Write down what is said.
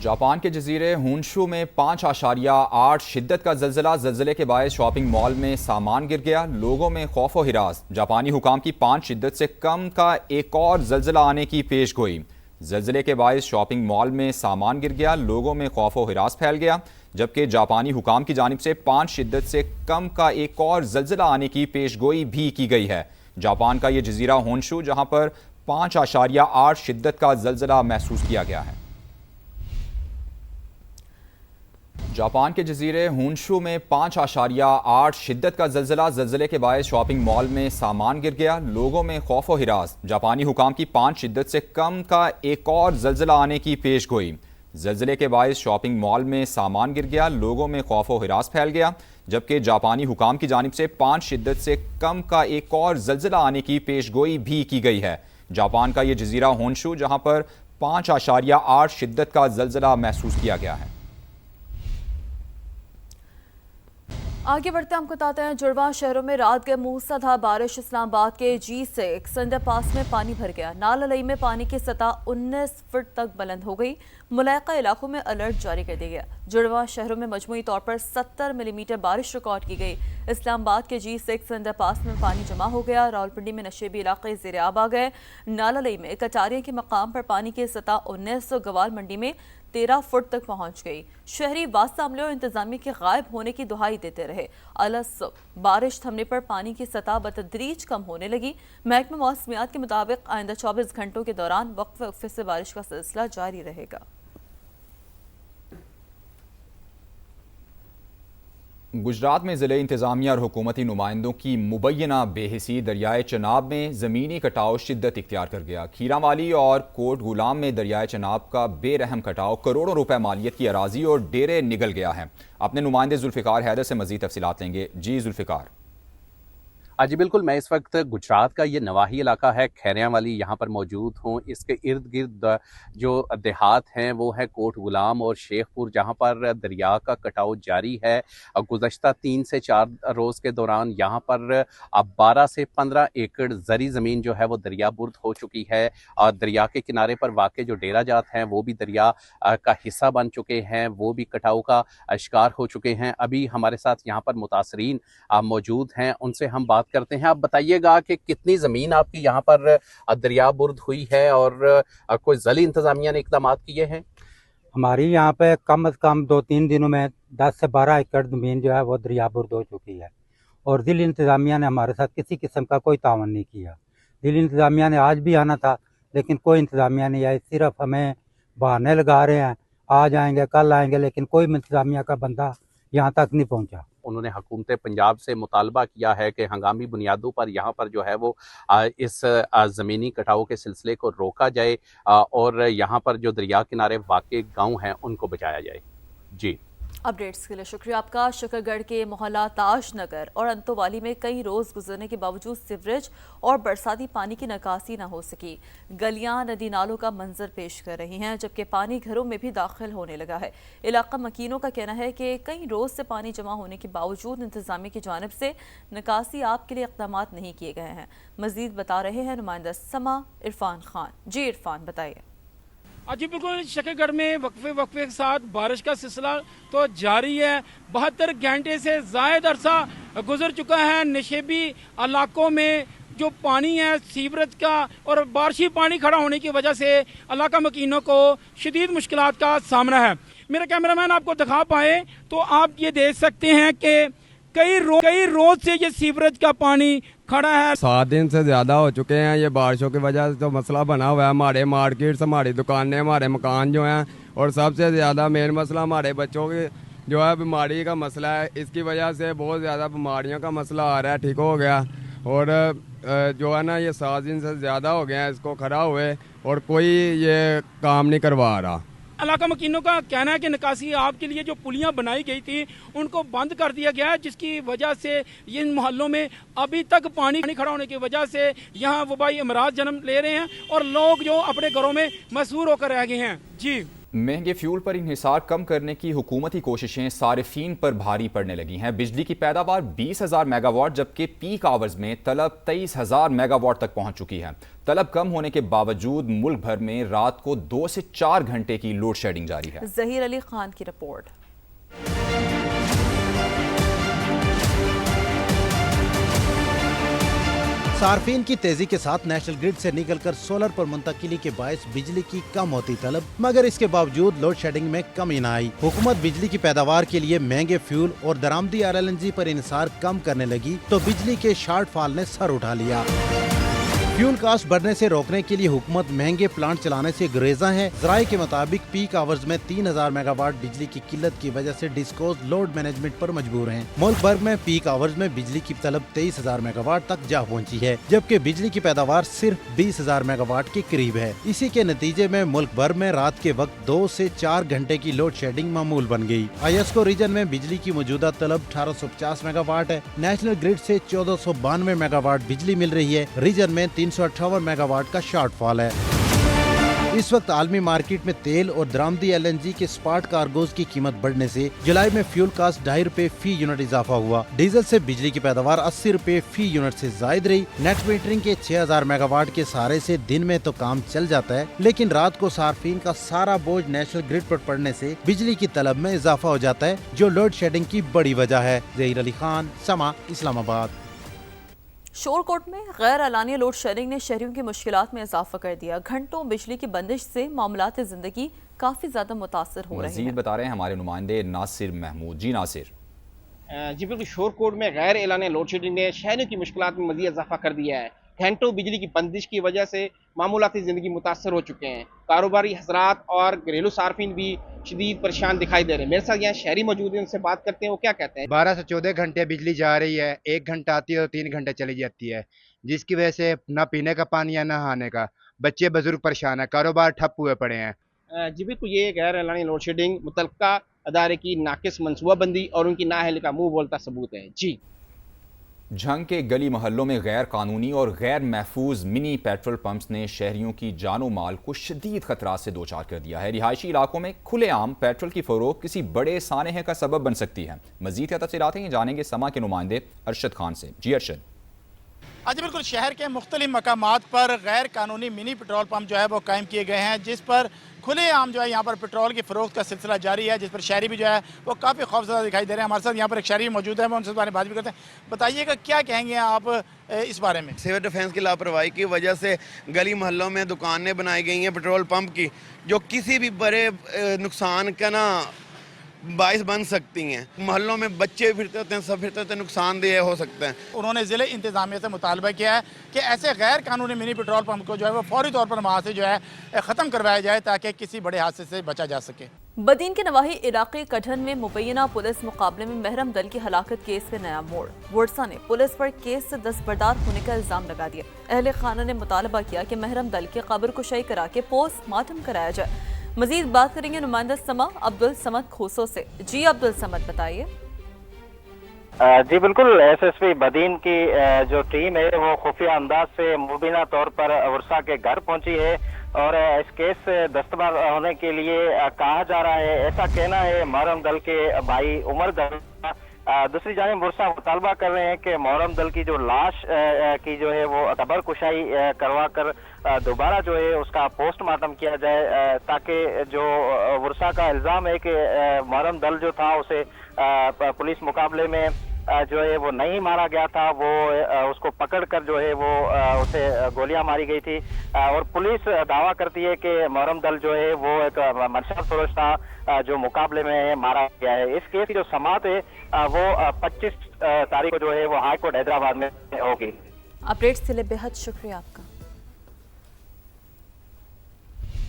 Japan के जजीरे Honshu में 5.8 शिद्दत का जल्जले के बायस शॉपिंग मॉल में सामान गिर गया। लोगों में खौफ व हिरास। जापानी हुकाम की 5 शिद्दत से कम का एक और जल्जला आने की पेश गोई। जल्जले के बायस शॉपिंग मॉल में सामान गिर गया। लोगों में खौफ व हिरास फैल गया, जबकि जापानी हुकाम की जानिब से 5 शिद्दत से कम का एक और जल्जला आने की पेश गोई भी की गई है। जापान का यह जजीरा होन्शू, जहां पर 5.8 शिद्दत का जल्जला महसूस किया गया है। जापान के जजीरे होन्शू में 5.8 शिद्दत का जल्जले के बायस शॉपिंग मॉल में सामान गिर गया। लोगों में खौफ व हिरास। जापानी हुकाम की 5 शिद्दत से कम का एक और जल्जला आने की पेश गोई। जल्जले के बायस शॉपिंग मॉल में सामान गिर गया। लोगों में खौफ व हिरास फैल गया, जबकि जापानी हुकाम की जानिब से 5 शिद्दत से कम का एक और जल्जला आने की पेश गोई भी की गई है। जापान का यह जजीरा होन्शू, जहां पर 5.8 शिद्दत का जल्जला महसूस किया गया है। आगे बढ़ते हमको बताते हैं, जुड़वा शहरों में रात के मूसलाधार बारिश। इस्लामाबाद के G6 अंडरपास में पानी भर गया। नाल अलई में पानी की सतह 19 फुट तक बुलंद हो गई। मुलाका इलाकों में अलर्ट जारी कर दिया गया। जुड़वा शहरों में मजमूई तौर पर 70 मिलीमीटर बारिश रिकॉर्ड की गई। इस्लामाबाद के G6 अंडरपास में पानी जमा हो गया। रावलपिंडी में नशेबी इलाके ज़ेर-आब आ गए। नाल अलई में कटारिया के मकाम पर पानी की सतह 19 और गवाल मंडी में 13 फुट तक पहुंच गई। शहरी वास्ता अमले और इंतजामिया के गायब होने की दुहाई देते रहे। अलस बारिश थमने पर पानी की सतह बतदरीज कम होने लगी। महकमा मौसमियात के मुताबिक आइंदा 24 घंटों के दौरान वक्फे से बारिश का सिलसिला जारी रहेगा। गुजरात में ज़िले इंतज़ामिया और हुकूमती नुमाइंदों की मुबैना बेहिसी दरियाए चनाब में ज़मीनी कटाव शिद्दत इख्तियार कर गया। खीरामाली और कोट गुलाम में दरियाए चनाब का बेरहम कटाव करोड़ों रुपए मालियत की अराजी और डेरे निगल गया है। अपने नुमाइंदे जुल्फ़िकार हैदर से मज़ीद तफसीलात लेंगे। जी जुल्फ़िकार। जी बिल्कुल, मैं इस वक्त गुजरात का ये नवाही इलाका है खैरियाँ वाली, यहाँ पर मौजूद हूँ। इसके इर्द गिर्द जो देहात हैं वो है कोट गुलाम और शेखपुर, जहाँ पर दरिया का कटाव जारी है। गुज़श्ता 3 से 4 रोज़ के दौरान यहाँ पर अब 12 से 15 एकड़ ज़री ज़मीन जो है वो दरिया बुर्द हो चुकी है। और दरिया के किनारे पर वाक़ जो डेरा जात हैं वो भी दरिया का हिस्सा बन चुके हैं, वो भी कटाव का शिकार हो चुके हैं। अभी हमारे साथ यहाँ पर मुतासरीन मौजूद हैं, उनसे हम बात करते हैं। आप बताइएगा कि कितनी ज़मीन आपकी यहाँ पर दरिया बुर्द हुई है और कोई ज़िली इंतज़ामिया ने इक़दाम किए हैं? हमारी यहाँ पे कम से कम 2-3 दिनों में 10 से 12 एकड़ ज़मीन जो है वो दरिया बुर्द हो चुकी है और ज़िली इंतज़ामिया ने हमारे साथ किसी किस्म का कोई तावन नहीं किया। ज़िली इंतज़ामिया ने आज भी आना था, लेकिन कोई इंतज़ामिया नहीं आई। सिर्फ हमें बहाने लगा रहे हैं, आज आएंगे कल आएंगे, लेकिन कोई इंतज़ामिया का बंदा यहाँ तक नहीं पहुँचा। उन्होंने हुकूमत पंजाब से मुतालबा किया है कि हंगामी बुनियादों पर यहाँ पर जो है वो इस ज़मीनी कटाव के सिलसिले को रोका जाए और यहाँ पर जो दरिया किनारे वाक़ई गाँव हैं उनको बचाया जाए। जी, अपडेट्स के लिए शुक्रिया आपका। शकरगढ़ के मोहल्ला ताज नगर और अंतोवाली में कई रोज गुजरने के बावजूद सीवरेज और बरसाती पानी की निकासी न हो सकी। गलियां नदी नालों का मंजर पेश कर रही हैं, जबकि पानी घरों में भी दाखिल होने लगा है। इलाका मकीनों का कहना है कि कई रोज से पानी जमा होने के बावजूद इंतजामिया की जानिब से निकासी आप के लिए इक़दाम नहीं किए गए हैं। मजीद बता रहे हैं नुमाइंदा समा इरफान खान। जी इरफान, बताइए। जी बिल्कुल, शकरगढ़ में वक्फे के साथ बारिश का सिलसिला तो जारी है। 72 घंटे से ज़ायद अरसा गुजर चुका है। नशेबी इलाकों में जो पानी है सीवरेज का और बारिशी पानी खड़ा होने की वजह से इलाका मकीनों को शदीद मुश्किलात का सामना है। मेरा कैमरामैन आपको दिखा पाए तो आप ये देख सकते हैं कि कई रोज से ये सीवरेज का पानी खड़ा है। 7 दिन से ज्यादा हो चुके हैं। ये बारिशों की वजह से तो मसला बना हुआ है। हमारे मार्केट्स, हमारी दुकानें, हमारे मकान जो हैं, और सबसे ज्यादा मेन मसला हमारे बच्चों की जो है बीमारी का मसला है। इसकी वजह से बहुत ज्यादा बीमारियों का मसला आ रहा है। ठीक हो गया और जो है ना ये 7 दिन से ज्यादा हो गया है इसको खड़ा हुए और कोई ये काम नहीं करवा रहा। इलाका मकीनों का कहना है कि निकासी आपके लिए जो पुलियां बनाई गई थी उनको बंद कर दिया गया है, जिसकी वजह से इन मोहल्लों में अभी तक पानी खड़ा होने की वजह से यहाँ वबाई अमराज जन्म ले रहे हैं और लोग जो अपने घरों में मशहूर होकर रह गए हैं। जी महंगे फ्यूल पर इन्हिसार कम करने की हुकूमती कोशिशें सारिफीन पर भारी पड़ने लगी हैं। बिजली की पैदावार 20,000 मेगावाट जबकि पीक आवर्स में तलब 23,000 मेगावाट तक पहुंच चुकी है। तलब कम होने के बावजूद मुल्क भर में रात को 2 से 4 घंटे की लोड शेडिंग जारी है। जहीर अली खान की रिपोर्ट। सार्फिन की तेजी के साथ नेशनल ग्रिड से निकलकर सोलर पर मुंतकिली के बायस बिजली की कम होती तलब, मगर इसके बावजूद लोड शेडिंग में कमी न आई। हुकूमत बिजली की पैदावार के लिए महंगे फ्यूल और दरामदी RLNG पर इन्हिसार कम करने लगी तो बिजली के शॉर्टफॉल ने सर उठा लिया। फ्यूल कास्ट बढ़ने से रोकने के लिए हुकूमत महंगे प्लांट चलाने से गुरेजा है। ज़राए के मुताबिक पीक आवर्स में 3,000 मेगावाट बिजली की किल्लत की वजह से डिस्कोज लोड मैनेजमेंट पर मजबूर हैं। मुल्क भर में पीक आवर्स में बिजली की तलब 23,000 मेगावाट तक जा पहुंची है, जबकि बिजली की पैदावार सिर्फ 20,000 मेगावाट के करीब है। इसी के नतीजे में मुल्क भर में रात के वक्त 2 से 4 घंटे की लोड शेडिंग मामूल बन गई। ISCO रीजन में बिजली की मौजूदा तलब 1850 मेगावाट है। नेशनल ग्रिड से 1492 मेगावाट बिजली मिल रही है। रीजन में 358 मेगावाट का शॉर्टफॉल है। इस वक्त आलमी मार्केट में तेल और दरामदी LNG के स्पॉट कार्गोज की कीमत बढ़ने से जुलाई में फ्यूल कास्ट 2.5 रुपए फी यूनिट इजाफा हुआ। डीजल से बिजली की पैदावार 80 रुपए फी यूनिट से जायद रही। नेट मीटरिंग के 6,000 मेगावाट के सहारे से दिन में तो काम चल जाता है, लेकिन रात को सार्फिन का सारा बोझ नेशनल ग्रिड पर पड़ने से बिजली की तलब में इजाफा हो जाता है, जो लोड शेडिंग की बड़ी वजह है। जहीर अली खान, समा, इस्लामाबाद। शोरकोट में गैर एलानिया लोड शेडिंग ने शहरियों की मुश्किलात में इजाफा कर दिया। घंटों बिजली की बंदिश से मामलात जिंदगी काफी ज्यादा मुतासर हो रहे हैं। बता रहे हैं हमारे नुमाइंदे नासिर महमूद। जी नासिर। जी बिल्कुल, शोरकोट में गैर एलानिया लोड शेडिंग ने शहरियों की मुश्किलात में मज़ीद इजाफा कर दिया है। घंटों बिजली की बंदिश की वजह से मामूलाती ज़िंदगी मुतासर हो चुके हैं। कारोबारी हजरात और घरेलू सार्फिन भी शदीद परेशान दिखाई दे रहे हैं। मेरे साथ यहाँ शहरी मौजूद हैं, उनसे बात करते हैं, वो क्या कहते हैं। 12 से 14 घंटे बिजली जा रही है, 1 घंटा आती है और 3 घंटे चली जाती है, जिसकी वजह से ना पीने का पानी है ना नहाने का। बच्चे बुजुर्ग परेशान है, कारोबार ठप हुए पड़े हैं। जी बिल्कुल, ये गैर एलानी लोड शेडिंग मुतल्लिका अदारे की नाकिस मनसूबाबंदी और उनकी नाअहली का मुंह बोलता सबूत है। जी। झंग के गली मोहल्लों में गैर कानूनी और गैर महफूज मिनी पेट्रोल पंप्स ने शहरियों की जानो माल को शदीद खतरात से दो चार कर दिया है। रिहायशी इलाकों में खुलेआम पेट्रोल की फरोख्त किसी बड़े सानहे का सबब बन सकती है। मजीद क्या तफसीलात हैं, जानेंगे समा के नुमाइंदे अरशद खान से। जी अरशद। आज बिल्कुल शहर के मुख्तलिफ मकामात पर गैर कानूनी मिनी पेट्रोल पंप जो है वो कायम किए गए हैं, जिस पर खुलेआम जो है यहाँ पर पेट्रोल की फ़रोख्त का सिलसिला जारी है, जिस पर शहरी भी जो है वो काफ़ी खौफजदा दिखाई दे रहे हैं। हमारे साथ यहाँ पर एक शहरी मौजूद है, मैं उनसे बारे में बात भी करते हैं। बताइएगा क्या कहेंगे आप इस बारे में। सिविल डिफेंस की लापरवाही की वजह से गली मोहल्लों में दुकानें बनाई गई हैं पेट्रोल पंप की, जो किसी भी बड़े नुकसान का ना बाइस बन सकती हैं। मोहल्लों में बच्चे फिरते होते हैं, सब फिरते होते हैं, नुकसानदेह हो सकते हैं। उन्होंने ज़िले इंतज़ामिया से मुतालबा किया है कि ऐसे गैर कानूनी मिनी पेट्रोल पंप को जो है वो फौरी तौर पर वहाँ से जो है ख़त्म करवाया जाए ताकि किसी बड़े हादसे से बचा जा सके। बदीन के नवाही इलाके कठन में मुबैना पुलिस मुकाबले में महरम दल की हलाकत केस में नया मोड़। वर्सा ने पुलिस पर केस से दस्तबरदार होने का इल्जाम लगा दिया। अहले खाना ने मुतालबा किया कि महरम दल की कब्र कुशाई करा के पोस्टमार्टम कराया जाए। मजीद बात करेंगे नुमाइंदा समा अब्दुल समद खोसो से। जी अब्दुल समद, बताइए। जी बिल्कुल, SSP बदीन की जो टीम है वो खुफिया अंदाज से मुबीना तौर पर वर्षा के घर पहुंची है और इस केस से दस्तबरदार होने के लिए कहा जा रहा है। ऐसा कहना है मुहर्रम दल के भाई उमर दल। दूसरी जानिब वर्षा मुतालबा कर रहे हैं कि मुहर्रम दल की जो लाश की जो है वो कब्र कुशाई करवा कर दोबारा जो है उसका पोस्टमार्टम किया जाए, ताकि जो वर्षा का इल्जाम है कि मुहर्रम दल जो था उसे पुलिस मुकाबले में जो है वो नहीं मारा गया था, वो उसको पकड़कर जो है वो उसे गोलियां मारी गई थी। और पुलिस दावा करती है कि मुहर्रम दल जो है वो एक मनशा फरोश था जो मुकाबले में मारा गया है। इस केस की जो समाअत है वो 25 तारीख को जो है वो हाई कोर्ट हैदराबाद में होगी। अपडेट्स के लिए बेहद शुक्रिया आपका।